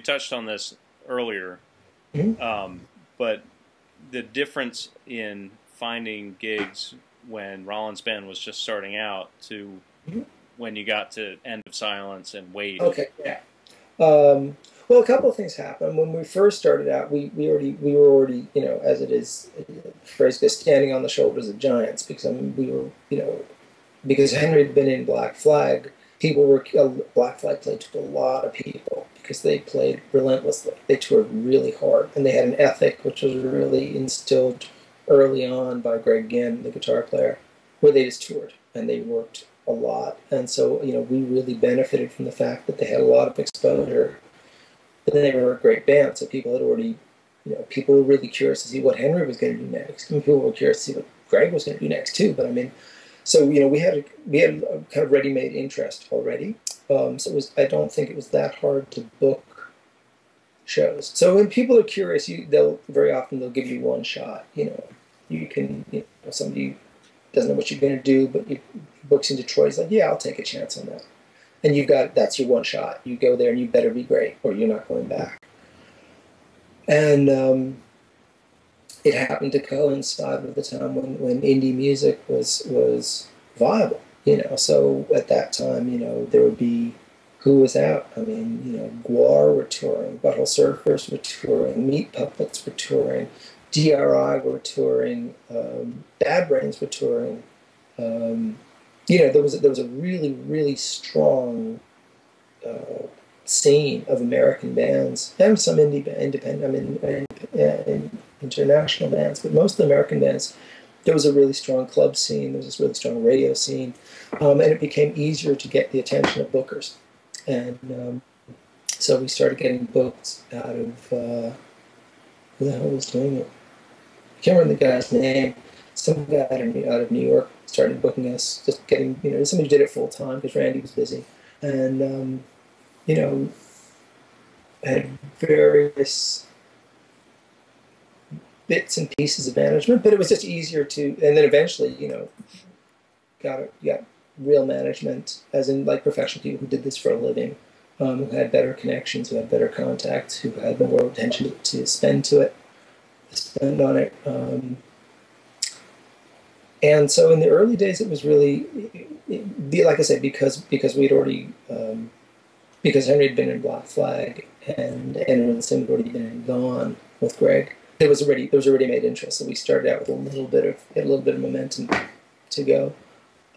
touched on this earlier, but the difference in finding gigs when Rollins Band was just starting out to when you got to End of Silence and Wait. Okay, yeah. Well, a couple of things happened. When we first started out, we were already, you know, as it is, phrase goes, standing on the shoulders of giants, because we were, you know, because Henry had been in Black Flag. People were Black Flag played to a lot of people because they played relentlessly. They toured really hard, and they had an ethic which was really instilled early on by Greg Ginn, the guitar player, where they just toured and they worked a lot. And so, you know, we really benefited from the fact that they had a lot of exposure. But then they were a great band, so people had already, you know, people were really curious to see what Henry was going to do next. I mean, people were curious to see what Greg was going to do next too. But I mean, so you know, we had a kind of ready-made interest already. So it was, I don't think it was that hard to book shows. So when people are curious, they'll very often they'll give you one shot. You know, you can, you know, somebody doesn't know what you're going to do, but you books in Detroit. It's like, yeah, I'll take a chance on that. And that's your one shot. You go there and you better be great or you're not going back. And it happened to coincide with the time when indie music was viable, you know. So at that time, you know, there would be, who was out? I mean, you know, Guar were touring, Butthole Surfers were touring, Meat Puppets were touring, DRI were touring, Bad Brains were touring. You know, there was a really, really strong scene of American bands and some independent, I mean, international bands, but most of the American bands, there was a really strong club scene, there was this really strong radio scene, and it became easier to get the attention of bookers. And so we started getting booked out of, who the hell was doing it? I can't remember the guy's name. Some guy out of New York started booking us, just getting, you know, somebody did it full time because Randy was busy. And, you know, had various bits and pieces of management, but it was just easier to, and then eventually, you know, got real management, as in like professional people who did this for a living, who had better connections, who had better contacts, who had more attention to spend on it. And so in the early days, it was really, like I said, because we'd already, because Henry had been in Black Flag and Sim had already been in Gone with Greg, there was already made interest. So we started out with a little bit of momentum to go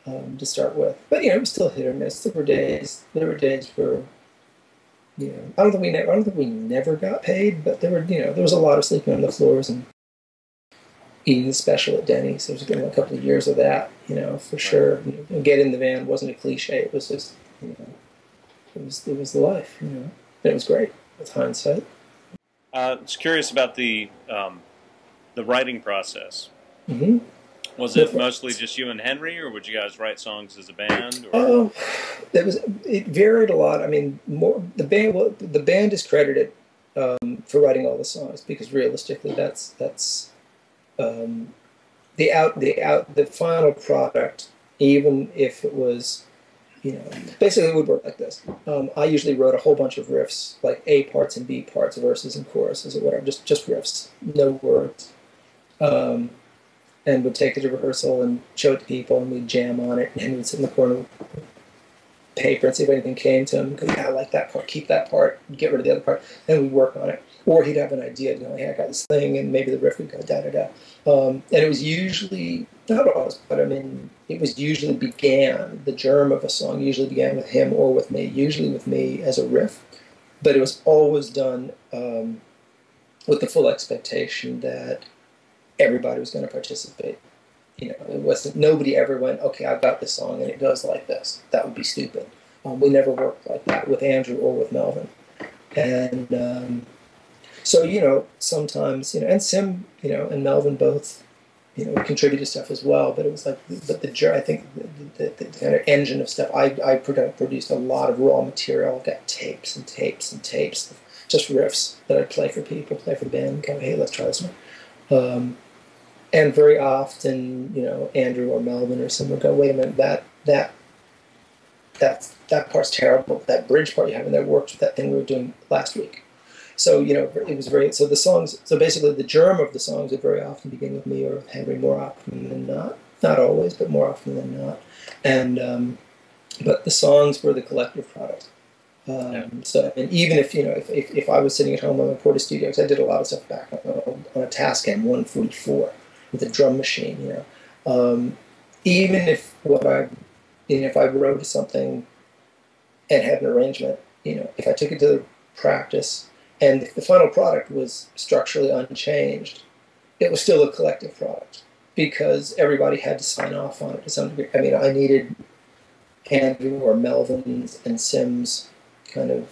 to start with. But you know, it was still hit or miss. There were days where, you know, I don't think we never got paid, but there was a lot of sleeping on the floors and eating the special at Denny's. There was a couple of years of that, you know, for sure. You know, get in the van wasn't a cliche. It was just, you know, it was the life, you know. And it was great with hindsight. I was curious about the writing process. Mm-hmm. Was it mostly just you and Henry, or would you guys write songs as a band? It varied a lot. I mean, the band is credited for writing all the songs because realistically, that's the final product. Even if it was, you know, basically it would work like this. I usually wrote a whole bunch of riffs, like A parts and B parts, verses and choruses or whatever, just riffs, no words. And would take it to rehearsal and show it to people, and we'd jam on it, and Henry would sit in the corner with paper and see if anything came to him. Go, yeah, I like that part, keep that part, get rid of the other part. Then we'd work on it. Or he'd have an idea, you know, hey, I got this thing, and maybe the riff would go da-da-da. And it was usually, not always, but I mean, the germ of a song usually began with him or with me, usually with me as a riff. But it was always done with the full expectation that everybody was going to participate. You know, it wasn't, nobody ever went, okay, I've got this song and it goes like this. That would be stupid. We never worked like that with Andrew or with Melvin. And so, you know, sometimes, you know, and Sim, you know, and Melvin both, you know, contributed stuff as well. But it was like, I think the kind of engine of stuff, I produced a lot of raw material. I got tapes and tapes and tapes, just riffs that I'd play for people, play for the band, and go, hey, let's try this one. And very often, you know, Andrew or Melvin or someone would go, wait a minute, that part's terrible. That bridge part you have in there works with that thing we were doing last week. So, you know, it was very, so the songs, so basically the germ of the songs would very often begin with me or Henry more often than not. Not always, but more often than not. And, but the songs were the collective product. So, and even if, you know, if I was sitting at home on my Porta Studio, because I did a lot of stuff back on a Tascam 144 with a drum machine, you know, even if if I wrote something and had an arrangement, you know, if I took it to the practice and if the final product was structurally unchanged, it was still a collective product because everybody had to sign off on it to some degree. I mean, I needed Andrew or Melvin's and Sim's kind of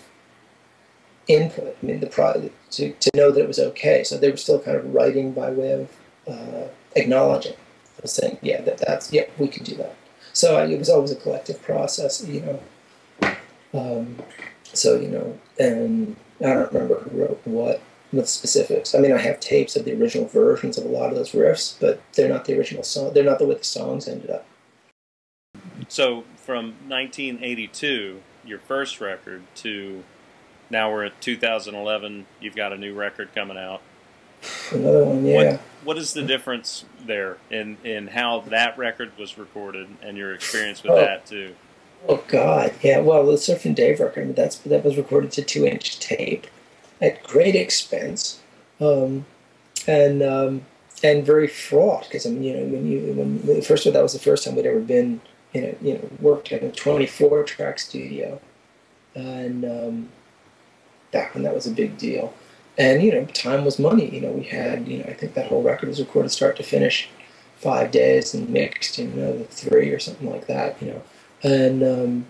input. I mean, to know that it was okay. So they were still kind of writing by way of acknowledging, saying, yeah, we can do that. So it was always a collective process, you know. So, you know, and I don't remember who wrote what with specifics. I mean, I have tapes of the original versions of a lot of those riffs, but they're not the original song. They're not the way the songs ended up. So from 1982, your first record, to now we're at 2011, you've got a new record coming out. Another one, yeah. What is the difference there in how that record was recorded and your experience with that too? Oh God, yeah. Well, the Surfing Dave record, I mean, that was recorded to 2-inch tape at great expense, and very fraught because I mean, you know, when that was the first time we'd ever been worked in a 24-track studio, and back when that was a big deal. And, you know, time was money. You know, we had, you know, I think that whole record was recorded start to finish 5 days and mixed, you know, the 3 or something like that, you know. And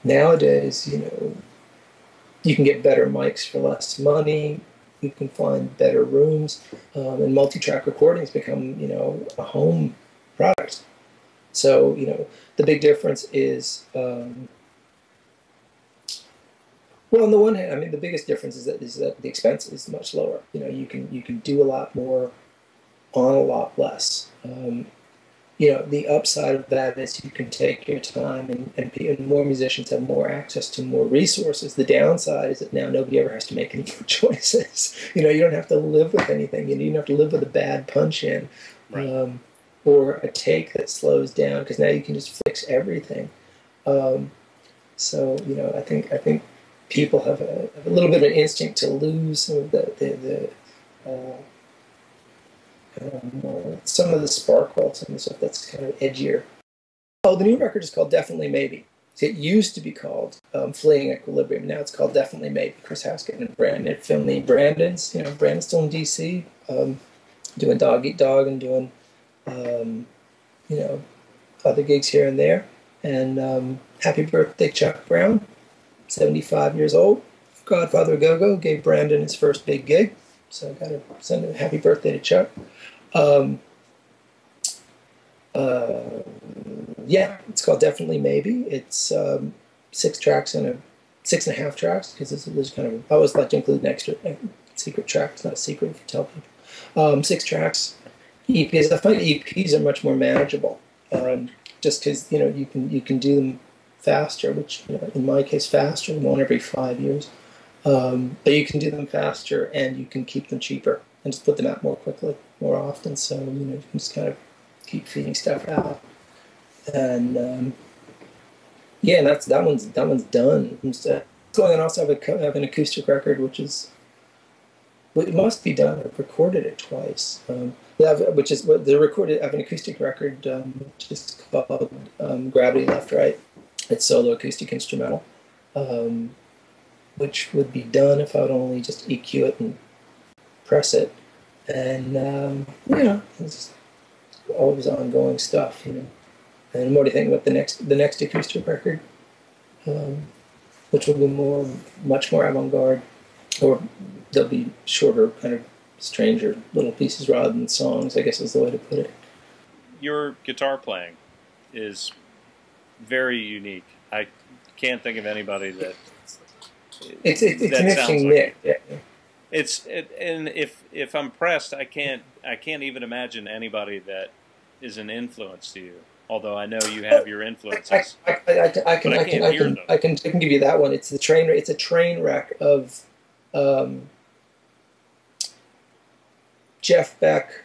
nowadays, you know, you can get better mics for less money. You can find better rooms. And multi-track recordings become, you know, a home product. So, you know, the big difference is... well, on the one hand, I mean, the biggest difference is that the expense is much lower. You know, you can do a lot more on a lot less. You know, the upside of that is you can take your time, and more musicians have more access to more resources. The downside is that now nobody ever has to make any more choices. You know, you don't have to live with anything. You don't have to live with a bad punch-in, right. Or a take that slows down, because now you can just fix everything. So, you know, I think people have a little bit of an instinct to lose some of some of the sparkle, some of the stuff that's kind of edgier. Oh, the new record is called Definitely Maybe. It used to be called Fleeing Equilibrium. Now it's called Definitely Maybe. Chris Haskett and Brandon filming. Brandon's still in D.C. Doing Dog Eat Dog and doing you know, other gigs here and there. And happy birthday, Chuck Brown. 75 years old. Godfather Go-Go gave Brandon his first big gig. So I got to send a happy birthday to Chuck. Yeah, it's called Definitely Maybe. It's 6 tracks and 6.5 tracks, because there's kind of, I always like to include an extra secret track. It's not a secret if you tell people. 6 tracks. EPs. I find EPs are much more manageable, just because, you know, you can do them faster, which, you know, in my case, faster, one every 5 years. But you can do them faster, and you can keep them cheaper and just put them out more quickly, more often. So, you know, you can just kind of keep feeding stuff out. And yeah, and that one's done. Going on, also have an acoustic record, which it must be done. I've recorded it twice. Which is what the recorded. I have an acoustic record, which is called Gravity Left Right. It's solo acoustic instrumental, which would be done if I would only just EQ it and press it. And you know, it's always ongoing stuff, you know. And I'm already thinking about the next acoustic record, which will be much more avant-garde, or they'll be shorter, kind of stranger little pieces rather than songs, I guess is the way to put it. Your guitar playing is very unique. I can't think of anybody that. It's an interesting mix. Yeah. And if I'm pressed, I can't even imagine anybody that is an influence to you. Although I know you have your influences, I can give you that one. It's a train wreck of Jeff Beck,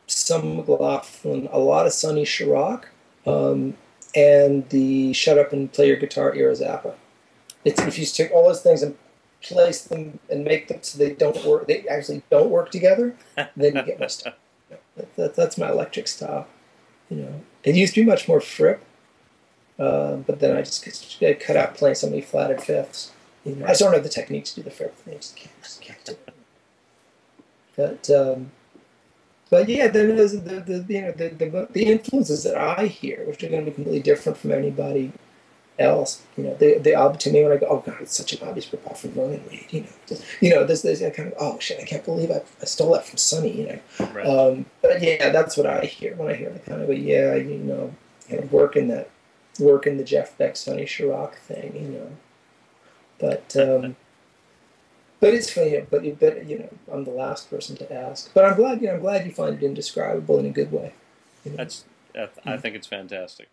some McLaughlin, a lot of Sonny Chirac, and the Shut Up and Play Your Guitar era Zappa. It's, if you take all those things and place them and make them so they don't work, they actually don't work together, then you get my style. That's my electric style. You know, it used to be much more Fripp, but then I just cut out playing so many flatted fifths. You know, I just don't have the technique to do the Fripp thing. I just can't do it. But yeah, then there's the influences that I hear, which are going to be completely different from anybody else. You know, they to me when I go, oh god, it's such an obvious rip off from Ronan Reed. There's I kind of, oh shit, I can't believe I stole that from Sonny. You know, Right. but yeah, that's what I hear when I hear it. I kind of go, yeah, you know, kind of working the Jeff Beck, Sonny Chirac thing. You know, but. But it's funny, but you know, I'm the last person to ask. But I'm glad, you know, I'm glad you find it indescribable in a good way. You know? I think it's fantastic.